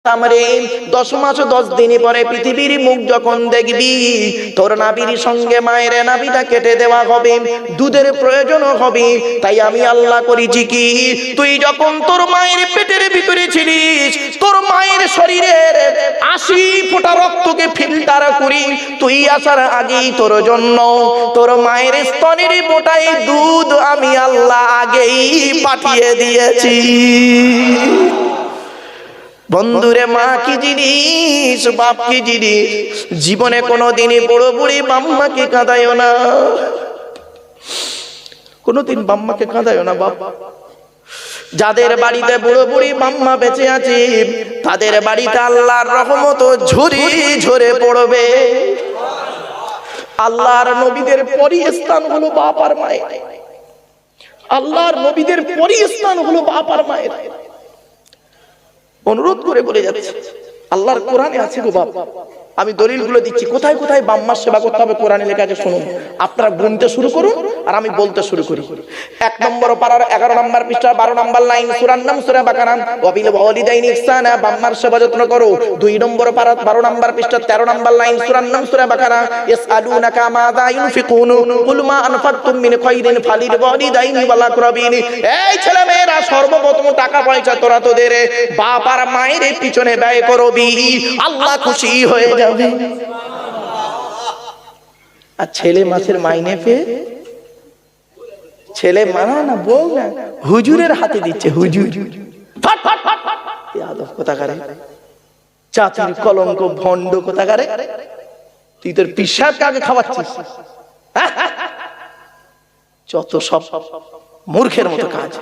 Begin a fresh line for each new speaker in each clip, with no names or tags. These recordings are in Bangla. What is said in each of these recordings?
আমরে 10 মাস 10 দিন পরে পৃথিবীর মুখ যখন দেখবি, তোর নাভির সঙ্গে মায়ের নাভিটা কেটে দেওয়া হবে, দুধের প্রয়োজন হবে। তাই আমি আল্লাহ করেছি কি, তুই যখন তোর মায়ের পেটের ভিতরে ছিলিস, তোর মায়ের শরীরের 80 ফোঁটা রক্তকে ফিল্টার করি তুই আসার আগেই তোর জন্য তোর মায়ের স্তনের ফোঁটায় দুধ আমি আল্লাহ আগেই পাঠিয়ে দিয়েছি। বন্ধুরে, মা কি জিনিস, বাপ কি জিনিস। জীবনে কোনোদিনই বড় বুড়ি বাম্মাকে কাঁদায়ও না, কোনোদিন বাম্মাকে কাঁদায়ও না বাপ। যাদের বাড়িতে বুড়ো বুড়ি বাম্মা বেঁচে আছে, তাদের বাড়িতে আল্লাহর রহমত ঝুরি ঝরে পড়বে। আল্লাহর নবীদের পরই স্থান হলো বাপ আর মায়ের। আল্লাহর নবীদের পরই স্থান হলো বাপ আর মায়ের। অনুরোধ করে বলে যাচ্ছে, আল্লাহর কোরআনে আছে গো বাপ। আমি দলিলগুলো দিচ্ছি, কোথায় কোথায় বাম্মার সেবা করতে হবে কোরআনে লেখা আছে শুনুন। আপনারা গুনতে শুরু করুন আর আমি বলতে শুরু করি। 1 নম্বর পারার 11 নম্বর পৃষ্ঠা 12 নম্বর লাইন, সূরার নাম সূরা বাকারা, ওয়াবিল ওয়ালিদাইনি ইহসানা, বাম্মার সেবা যত্ন করো। 2 নম্বর পারা 12 নম্বর পৃষ্ঠা 13 নম্বর লাইন, সূরার নাম সূরা বাকারা, ইয়াসআলুনাকা মাযা ইউনফিকুন কুল মা আনফাকতুম মিন খায়রিন ফালিল ওয়ালিদাইনি ওয়াল আকরাবিন। এই ছেলে মেয়েরা, সর্বপ্রথম টাকা পয়সা তোরা তোদের বাপ আর মায়ের পিছনে ব্যয় করবি, আল্লাহ খুশি হয়ে যাবে। আর ছেলে মাছের মাইনে পেয়ে ছেলে মানা না বউ না হুজুরের হাতে দিচ্ছে, হুজুর কোথাকারে, চাচির কলঙ্ক ভণ্ড কোথাকারে। তুই তোর পিসাবকে আগে খাওয়াচ্ছিস, যত সব মূর্খের মতো কাজ।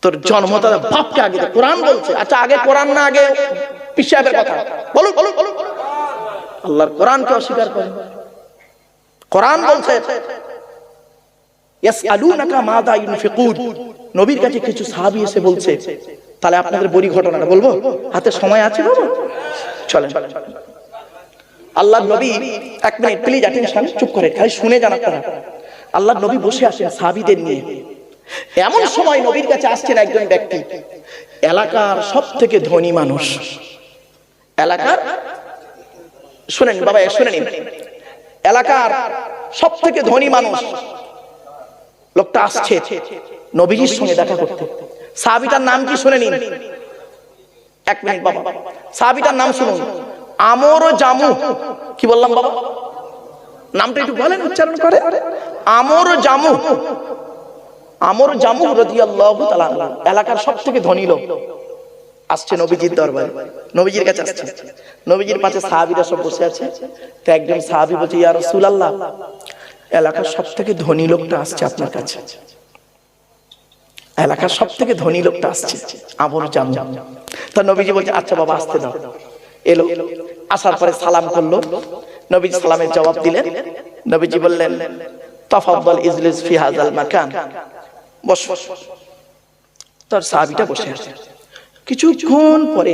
তোর জন্মদাতা বাপকে আগে, কোরআন বলছে। আচ্ছা, আগে কোরআন না আগে পিসাবের কথা বলুন বলুন বলুন। আল্লাহর কোরআনকে অস্বীকার করে। কোরআন বলছে ইয়াসআলুনাকা মাযা ইউনফিকুন। নবীর কাছে কিছু সাহাবী এসে বলছে, তাহলে আপনাদের বড়ি ঘটনাটা বলবো, হাতে সময় আছে বাবা? চলেন। আল্লাহর নবী, 1 মিনিট প্লিজ অ্যাটেনশন, চুপ করে খালি শুনে যান আপনারা। আল্লাহর নবী বসে আছেন সাহাবীদের নিয়ে। এমন সময় নবীর কাছে আসছেন একজন ব্যক্তি, এলাকার সবথেকে ধনী মানুষ। এলাকার, শুনেন বাবা, শুনে নিন, এলাকার সবথেকে ধনী মানুষ লোকটা আসছে নবীজির সঙ্গে দেখা করতে। সাহাবীটার নাম কি শুনে নিন। 1 মিনিট বাবা, সাহাবীটার নাম শুনুন, আমর জামু। কি বললাম বাবা? নামটা একটু বলেন, উচ্চারণ করে। আমর জামু। আমর জামু রাদিয়াল্লাহু তাআলা আনহু, এলাকার সবথেকে ধনী লোক আসছে নবীজির দরবারে, নবীজির কাছে আসছে। নবীজির পাশে সাহাবীরা সব বসে আছে। তো একজন সাহাবী বলছে, ইয়া রাসূলুল্লাহ, এলাকার সবথেকে ধনী লোকটা আসছে আপনার কাছে। এলাকার সবথেকে ধনী লোকটা আসছে, আমর জামু। তো নবীজি বলছে, আচ্ছা বাবা, আসতে দাও। এলো, আসার পরে সালাম করলো। নবীজি সালামের জবাব দিলেন। নবীজি বললেন, তাফাদ্দাল ইজলিস ফি হাযাল মাকান, বস। তার সাহাবীটা বসে আছে। কিছুক্ষণ পরে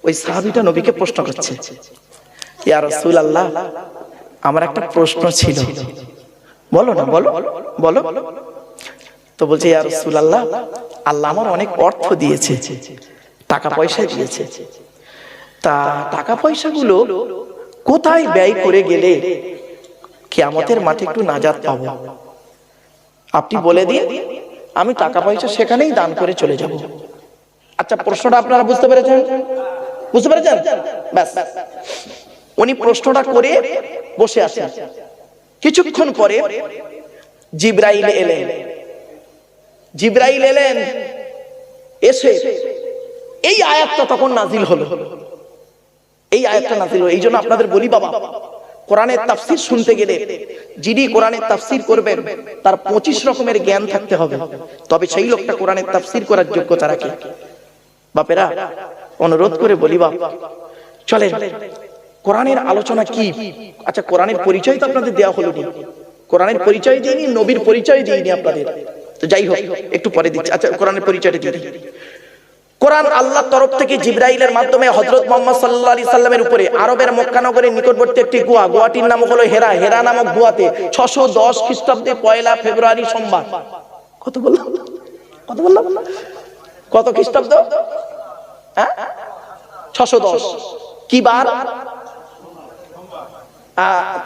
ওই সাহাবীটা নবীকে প্রশ্ন করছে, ইয়া রাসূলুল্লাহ, আমার একটা প্রশ্ন ছিল। বলো না, বলো বলো। তো বলছে, ইয়া রাসূলুল্লাহ, আল্লাহ আমার অনেক অর্থ দিয়েছে, টাকা পয়সা দিয়েছে। তা টাকা পয়সাগুলো কোথায় ব্যয় করে গেলে কিয়ামতের মাঠে একটু নাজাত পাবো? আপনি বলে দিন, আমি টাকা পয়সা সেখানেই দান করে চলে যাব। আচ্ছা, প্রশ্নটা আপনারা বুঝতে পেরেছেন? বুঝতে পেরেছেন? ব্যাস, উনি প্রশ্নটা করে বসে আছেন। কিছুক্ষণ পরে জিবরাইল এলেন। জিবরাইল এলেন, এসে এই আয়াতটা তখন নাজিল হলো। এই আয়াতটা নাজিল হলো। এই জন্য আপনাদের বলি বাবা, কোরআনের তাফসীর শুনতে গেলে যিনি কোরআনের তাফসীর করবেন তার 25 রকমের জ্ঞান থাকতে হবে, তবে সেই লোকটা কোরআনের তাফসীর করার যোগ্যতা রাখে। বাপেরা, অনুরোধ করে বলি বাপ, চলেন কোরআনের আলোচনা কি। আচ্ছা, কোরআনের পরিচয় তো আপনাদের দেওয়া হলো নি, কোরআনের পরিচয় দিইনি, নবীর পরিচয় দিইনি আপনাদের। তো যাই হোক, একটু পরে দিচ্ছি। আচ্ছা, কোরআনের পরিচয়টা দিয়ে দিই। কোরআন আল্লাহর তরফ থেকে জিবরাইলের মাধ্যমে হযরত মুহাম্মদ সাল্লাল্লাহু আলাইহি সাল্লামের উপরে আরবের মক্কা নগরের নিকটবর্তী একটি গুহা, গুহাটির নাম হলো হেরা। হেরা নামক গুহাতে 610 খ্রিস্টাব্দে 1 ফেব্রুয়ারি সোমবার, কত বললাম? কত খ্রিস্টাব্দ? হ্যাঁ 610 কি বার?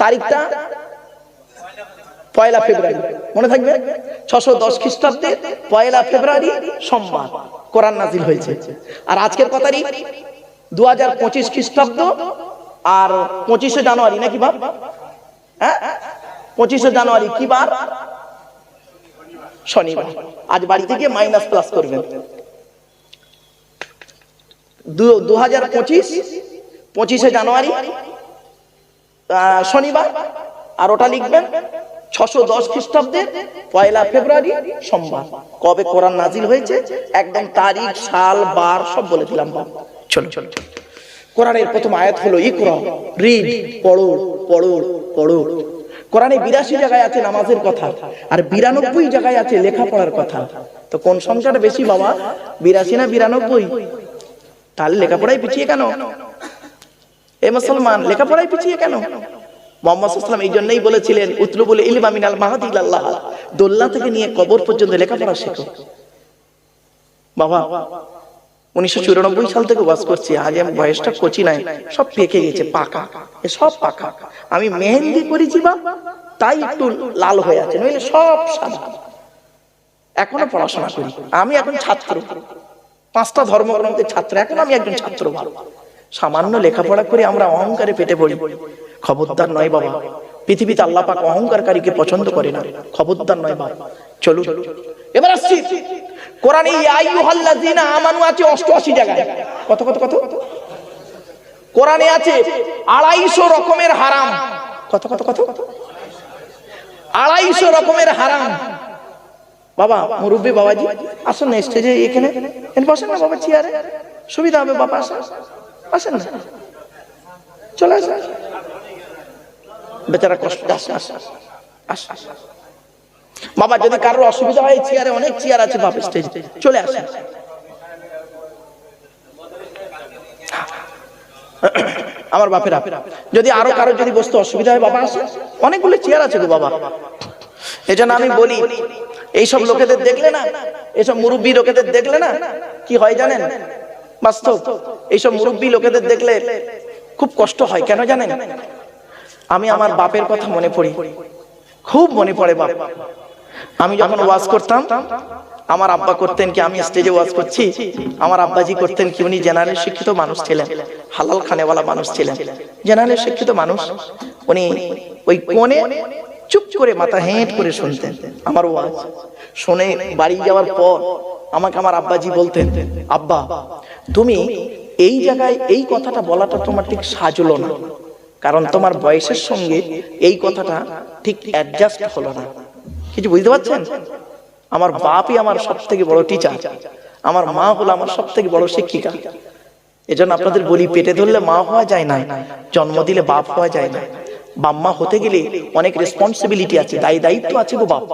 তারিখটা 1 ফেব্রুয়ারি, মনে থাকবে? 610 খ্রিস্টাব্দে 1 ফেব্রুয়ারি সোমবার কোরআন নাজিল হয়েছে। আর আজকের কত তারিখ? 2025 খ্রিস্টাব্দ আর 25শে জানুয়ারি নাকি বার? হ্যাঁ 25শে জানুয়ারি কি বার? শনিবার। আজ বাড়িতে গিয়ে মাইনাস প্লাস করবেন। 2025 25শে জানুয়ারি শনিবার, আর ওটা লিখবেন 610 খ্রিস্টাব্দের 1 ফেব্রুয়ারি সোমবার। কবে কোরআন নাজিল হয়েছে একদম তারিখ, সাল, বার সব বলে দিলাম। চলো চলো, কোরআনের প্রথম আয়াত হলো ইকরা, রিড, পড়ো পড়ো পড়ো। কোরআনে 82 জায়গায় আছে নামাজের কথা, আর 92 জায়গায় আছে লেখাপড়ার কথা। তো কোন সংখ্যাটা বেশি বাবা, 82 না 92? তাহলে লেখাপড়ায় পিছিয়ে কেন? এ মুসলমান, লেখাপড়ায় পিছিয়ে কেন? মুহাম্মদ সাল্লাল্লাহু আলাইহি ওয়াসাল্লাম এই জন্যই বলেছিলেন উতলুবুল ইলমা মিনাল মাহদি ইলাল্লাহ, দোলনা থেকে নিয়ে কবর পর্যন্ত লেখাপড়া শেখো। বাবা 1994 সাল থেকে ওয়াজ করছি, আজ আমি বয়সটা কচি নাই, সব পেকে গেছে, পাকা, এ সব পাকা। আমি মেহেন্দি করেছি বা তাই একটু লাল হয়ে আছে, নইলে সব সাদা। এখনো পড়াশোনা করি, আমি এখন ছাত্র, 5টা ধর্মগ্রন্থের ছাত্র, এখন আমি একজন ছাত্র। ভালো সামান্য লেখাপড়া করে আমরা অহংকারে পেটে পড়ি, খবরদার নয় বাবা। পৃথিবীতে আল্লাহ পাক অহংকারকারীকে পছন্দ করে না, খবরদার নয় বাবা। চলুন এবার আসছি কোরআনে ইয়া আইয়ুহাল্লাযীনা আমানু আছে 88 জায়গায়। কত কত কত? কোরআনে আছে 250 রকমের হারাম। কত কত কত? 250 রকমের হারাম। বাবা মুরব্বি বাবাজি আসুন না স্টেজে, এখানে বসেন না বাবা, চেয়ারে সুবিধা হবে বাবা, আসেন না, চলে আসেন। বেচারা কষ্ট, আসেন বাবা। যদি কারোর অসুবিধা হয় চেয়ারে অনেক চেয়ার আছে বাবা, স্টেজে চলে আসেন। আমার বাপেরা, যদি আরো কারো যদি বসতে অসুবিধা হয় বাবা আসেন, অনেকগুলো চেয়ার আছে গো বাবা। এজন্য আমি বলি এইসব লোকেদের দেখলে না, এইসব মুরব্বী লোকেদের দেখলে না কি হয় জানেন? বাস্তব এইসব মুরব্বী লোকেদের দেখলে খুব কষ্ট হয়। কেন জানেন? আমি আমার বাপের কথা মনে পড়ি, খুব মনে পড়ে বাপ। আমি যখন ওয়াজ করতাম, আমার আব্বা করতেন কি, আমি স্টেজে ওয়াজ করছি, আমার আব্বাজি করতেন কি, উনি জেনারেল শিক্ষিত মানুষ ছিলেন, হালাল খানেওয়ালা মানুষ ছিলেন, জেনারেল শিক্ষিত মানুষ। উনি ওই কোণে চুপ করে মাথা হেঁট করে শুনতেন আমার ওয়াজ। শুনে বাড়ি যাওয়ার পর আমাকে আমার আব্বাজি বলতেন, আব্বা তুমি এই জায়গায় এই কথাটা বলাটা তোমার ঠিক সাজলো না, কারণ তোমার বয়সের সঙ্গে এই কথাটা ঠিক অ্যাডজাস্ট হলো না। কিছু বুঝতে পারছেন? আমার বাপই আমার সব থেকে বড় টিচার, আমার মা হলো আমার সব থেকে বড় শিক্ষিকা। এজন্য আপনাদের বলি, পেটে ধরলে মা হওয়া যায় না, জন্ম দিলে বাপ হওয়া যায় না। বাম্মা হতে গেলে অনেক রেসপন্সিবিলিটি আছে, দায়িত্ব আছে গো বাপ।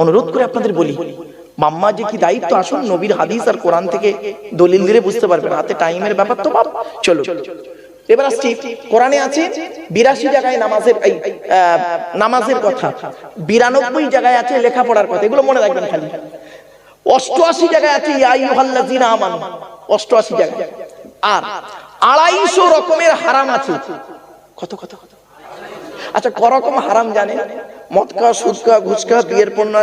অনুরোধ করে আপনাদের বলি, মাম্মা যে কি দায়িত্ব, আসুন নবীর হাদিস আর কোরআন থেকে দলিল দিলে বুঝতে পারবেন। হাতে টাইমের ব্যাপার তো বাপ। চলো এবার আসছি, কোরআনে আছে 82 জায়গায় নামাজের কথা, 92 জায়গায় আছে লেখাপড়ার কথা, এগুলো মনে রাখবেন খালি। 88 জায়গায় আছে ইয়া আইয়ুহাল্লাযীনা আমানু, 88 জায়গায়। আর 250 রকমের হারাম আছে। কত কত? আচ্ছা ক রকম হারাম জানেন? মদ খাওয়া, সুদ খাওয়া, ঘুষ খাওয়া, বিয়ের পণ্য